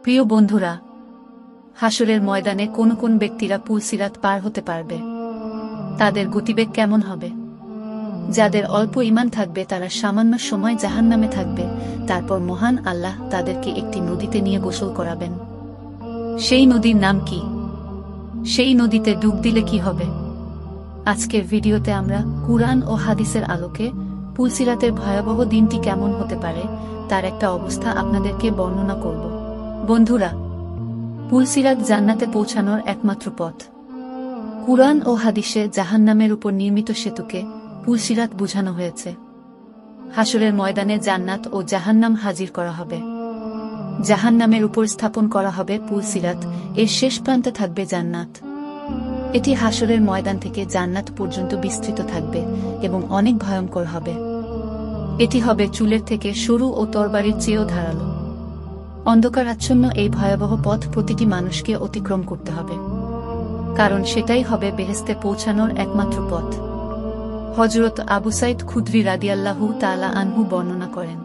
প্রিয় বন্ধুরা, হাসরের ময়দানে কোন কোন ব্যক্তিরা পুলসিরাত পার হতে পারবে? তাদের গতিবেগ কেমন হবে? যাদের অল্প ঈমান থাকবে তারা সামান্য সময় জাহান্নামে থাকবে, তারপর মহান আল্লাহ তাদেরকে একটি নদীতে নিয়ে গোসল করাবেন। সেই নদীর নাম কি? সেই নদীতে ডুব দিলে কি হবে? আজকের ভিডিওতে আমরা কুরআন ও হাদিসের আলোকে পুলসিরাতের ভয়াবহ দিনটি কেমন হতে পারে তার একটা অবস্থা আপনাদেরকে বর্ণনা করব। বন্ধুরা, পুলসিরাত জান্নাতে পৌঁছানোর একমাত্র পথ। কুরআন ও হাদিসে জাহান্নামের উপর নির্মিত সেতুকে পুলসিরাত বোঝানো হয়েছে। হাসরের ময়দানে জান্নাত ও জাহান্নাম হাজির করা হবে। জাহান্নামের উপর স্থাপন করা হবে পুলসিরাত, এর শেষ প্রান্তে থাকবে জান্নাত। এটি হাসরের ময়দান থেকে জান্নাত পর্যন্ত বিস্তৃত থাকবে এবং অনেক ভয়ঙ্কর হবে। এটি হবে চুলের থেকে সরু ও তরবারির চেয়েও ধারালো। অন্ধকারাচ্ছন্ন এই ভয়াবহ পথ প্রতিটি মানুষকে অতিক্রম করতে হবে, কারণ সেটাই হবে বেহেশতে পৌঁছানোর একমাত্র পথ। হযরত আবু সাঈদ খুদরী রাদিয়াল্লাহু তাআলা আনহু বর্ণনা করেন,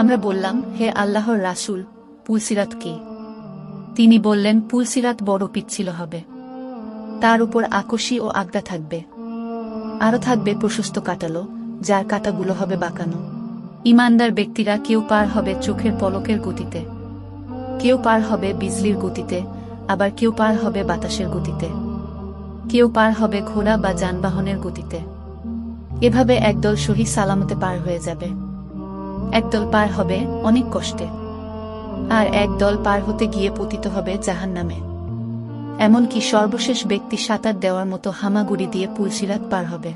আমরা বললাম, হে আল্লাহর রাসূল, পুলসিরাত কি? তিনি বললেন, পুলসিরাত বড় পিচ্ছিল হবে, তার উপর আকশি ও আগদা থাকবে, আরও থাকবে প্রশস্ত কাটালো, যার কাঁটাগুলো হবে বাঁকানো। ঈমানদার ব্যক্তিরা কেউ পার হবে চোখের পলকের গতিতে, কেউ পার হবে বিজলির গতিতে, আবার কেউ পার হবে বাতাসের গতিতে, কেউ পার হবে ঘোড়া বা যানবাহনের গতিতে। এভাবে একদল সহি সালামতে পার হয়ে যাবে। একদল পার হবে অনেক কষ্টে, আর একদল পার হতে গিয়ে পতিত হবে জাহান্নামে। এমনকি সর্বশেষ ব্যক্তি সাঁতার দেওয়ার মতো হামাগুড়ি দিয়ে পুলসিরাত পার হবে।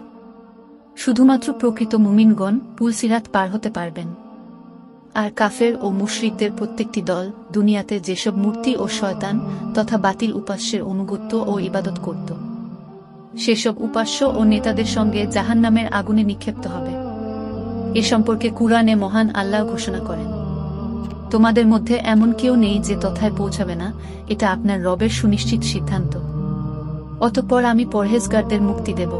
শুধুমাত্র প্রকৃত মুমিনগণ পুলসিরাত পার হতে পারবেন। আর কাফের ও মুশরিকদের প্রত্যেকটি দল দুনিয়াতে যেসব মূর্তি ও শয়তান তথা বাতিল উপাস্যের অনুগত্য ও ইবাদত করত, সেসব উপাস্য ও নেতাদের সঙ্গে জাহান্নামের আগুনে নিক্ষিপ্ত হবে। এ সম্পর্কে কুরআনে মহান আল্লাহ ঘোষণা করেন, তোমাদের মধ্যে এমন কেউ নেই যে তথায় পৌঁছাবে না, এটা আপনার রবের সুনিশ্চিত সিদ্ধান্ত। অতঃপর আমি পরহেজগারদের মুক্তি দেব,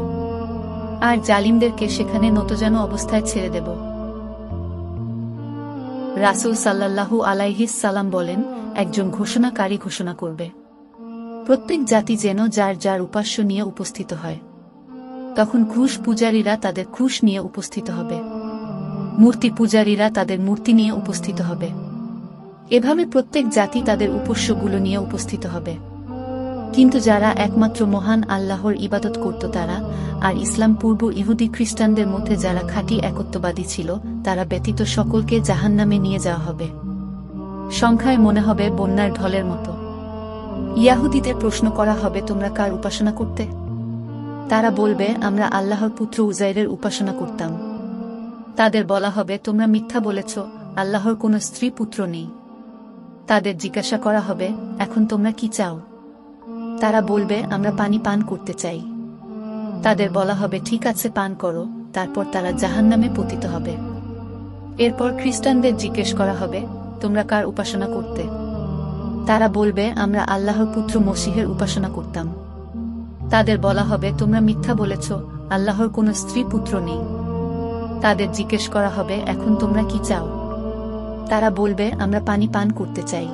আর জালিমদেরকে সেখানে নতজানু অবস্থায় ছেড়ে দেব। রাসূল সাল্লাল্লাহু আলাইহিস সালাম বলেন, একজন ঘোষণাকারী ঘোষণা করবে, প্রত্যেক জাতি যেন যার যার উপাস্য নিয়ে উপস্থিত হয়। তখন ক্রুশ পূজারীরা তাদের ক্রুশ নিয়ে উপস্থিত হবে, মূর্তি পূজারীরা তাদের মূর্তি নিয়ে উপস্থিত হবে। এভাবে প্রত্যেক জাতি তাদের উপাস্যগুলো নিয়ে উপস্থিত হবে। কিন্তু যারা একমাত্র মহান আল্লাহর ইবাদত করত তারা, আর ইসলাম পূর্ব ইহুদি খ্রিস্টানদের মধ্যে যারা খাঁটি একত্ববাদী ছিল, তারা ব্যতীত সকলকে জাহান্নামে নিয়ে যাওয়া হবে। সংখ্যায় মনে হবে বন্যার ঢলের মতো। ইয়াহুদীদের প্রশ্ন করা হবে, তোমরা কার উপাসনা করতে? তারা বলবে, আমরা আল্লাহর পুত্র উজাইরের উপাসনা করতাম। তাদের বলা হবে, তোমরা মিথ্যা বলেছ, আল্লাহর কোনো স্ত্রী পুত্র নেই। তাদের জিজ্ঞাসা করা হবে, এখন তোমরা কি চাও? তারা বলবে, আমরা পানি পান করতে চাই। তাদের বলা হবে, ঠিক আছে, পান করো। তারপর তারা জাহান্নামে পতিত হবে। এরপর খ্রিস্টানদের জিজ্ঞেস করা হবে, তোমরা কার উপাসনা করতে? তারা বলবে, আমরা আল্লাহর পুত্র মসীহের উপাসনা করতাম। তাদের বলা হবে, তোমরা মিথ্যা বলেছ, আল্লাহর কোনো স্ত্রী পুত্র নেই। তাদের জিজ্ঞেস করা হবে, এখন তোমরা কি চাও? তারা বলবে, আমরা পানি পান করতে চাই।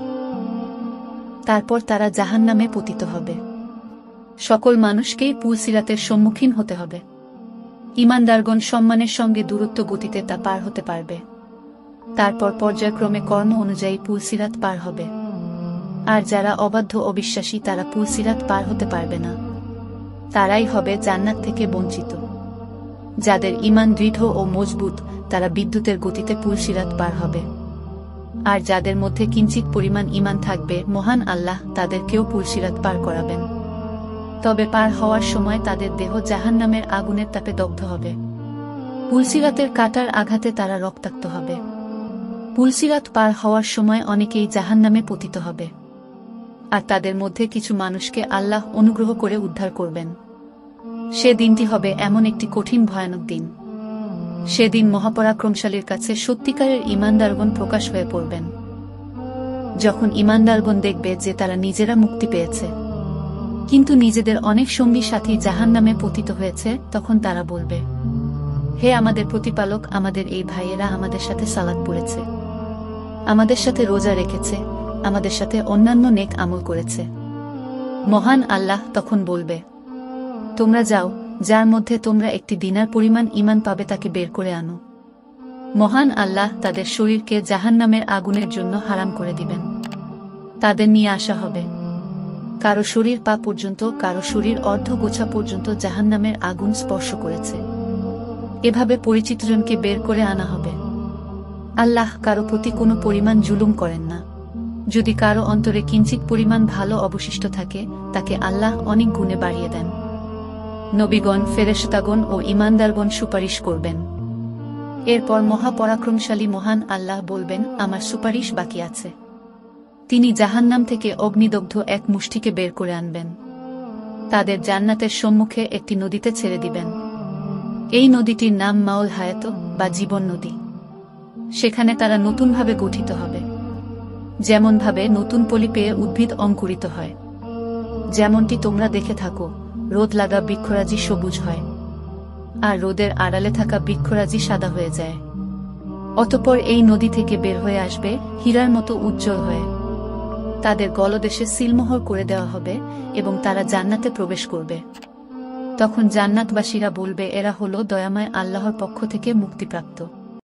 তারপর তারা জাহান্নামে পতিত হবে। সকল মানুষকেই পুলসিরাতের সম্মুখীন হতে হবে। ঈমানদারগণ সম্মানের সঙ্গে দূরত্ব গতিতে তা পার হতে পারবে। তারপর পর্যায়ক্রমে কর্ম অনুযায়ী পুলসিরাত পার হবে। আর যারা অবাধ্য অবিশ্বাসী তারা পুলসিরাত পার হতে পারবে না। তারাই হবে জান্নাত থেকে বঞ্চিত। যাদের ঈমান দৃঢ় ও মজবুত, তারা বিদ্যুতের গতিতে পুলসিরাত পার হবে। আর যাদের মধ্যে কিঞ্চিত পরিমাণ ঈমান থাকবে, মহান আল্লাহ তাদেরকেও পুলসিরাত পার করাবেন। তবে পার হওয়ার সময় তাদের দেহ জাহান্নামের আগুনের তাপে দগ্ধ হবে। পুলসিরাতের কাঁটার আঘাতে তারা রক্তাক্ত হবে। পুলসিরাত পার হওয়ার সময় অনেকেই জাহান্নামে পতিত হবে। আর তাদের মধ্যে কিছু মানুষকে আল্লাহ অনুগ্রহ করে উদ্ধার করবেন। সে দিনটি হবে এমন একটি কঠিন ভয়ানক দিন। সেদিন মহাপরাক্রমশালীর কাছে সত্যিকারের ঈমানদারগণ প্রকাশ হয়ে পড়বেন। যখন ঈমানদারগণ দেখবে যে তারা নিজেরা মুক্তি পেয়েছে, কিন্তু নিজেদের অনেক সঙ্গী সাথী জাহান্নামে পতিত হয়েছে, তখন তারা বলবে, হে আমাদের প্রতিপালক, আমাদের এই ভাইয়েরা আমাদের সাথে সালাত পড়েছে, আমাদের সাথে রোজা রেখেছে, আমাদের সাথে অন্যান্য নেক আমল করেছে। মহান আল্লাহ তখন বলবে, তোমরা যাও, যার মধ্যে তোমরা একটি দিনার পরিমাণ ঈমান পাবে তাকে বের করে আনো। মহান আল্লাহ তাদের শরীরকে জাহান্নামের আগুনের জন্য হারাম করে দিবেন। তাদের নিয়ে আসা হবে, কারো শরীর পা পর্যন্ত, কারো শরীর অর্ধ গোছা পর্যন্ত জাহান্নামের আগুন স্পর্শ করেছে। এভাবে পরিচিতজনকে বের করে আনা হবে। আল্লাহ কারো প্রতি কোনো পরিমাণ জুলুম করেন না। যদি কারো অন্তরে কিঞ্চিত পরিমাণ ভালো অবশিষ্ট থাকে, তাকে আল্লাহ অনেক গুণে বাড়িয়ে দেন। নবীগণ, ফেরেশতাগণ ও ঈমানদারগণ সুপারিশ করবেন। এরপর মহাপরাক্রমশালী মহান আল্লাহ বলবেন, আমার সুপারিশ বাকি আছে। তিনি জাহান্নাম থেকে অগ্নিদগ্ধ এক মুষ্টিকে বের করে আনবেন। তাদের জান্নাতের সম্মুখে একটি নদীতে ছেড়ে দিবেন। এই নদীটির নাম মাউল হায়াত বা জীবন নদী। সেখানে তারা নতুনভাবে গঠিত হবে, যেমনভাবে নতুন পলি পেয়ে উদ্ভিদ অঙ্কুরিত হয়। যেমনটি তোমরা দেখে থাকো, রোদ লাগা বৃক্ষরাজি সবুজ হয়, আর রোদের আড়ালে থাকা বৃক্ষরাজি সাদা হয়ে যায়। অতঃপর এই নদী থেকে বের হয়ে আসবে হীরার মতো উজ্জ্বল হয়ে। তাদের গলদেশে সিলমোহর করে দেওয়া হবে এবং তারা জান্নাতে প্রবেশ করবে। তখন জান্নাতবাসীরা বলবে, এরা হলো দয়াময় আল্লাহর পক্ষ থেকে মুক্তিপ্রাপ্ত।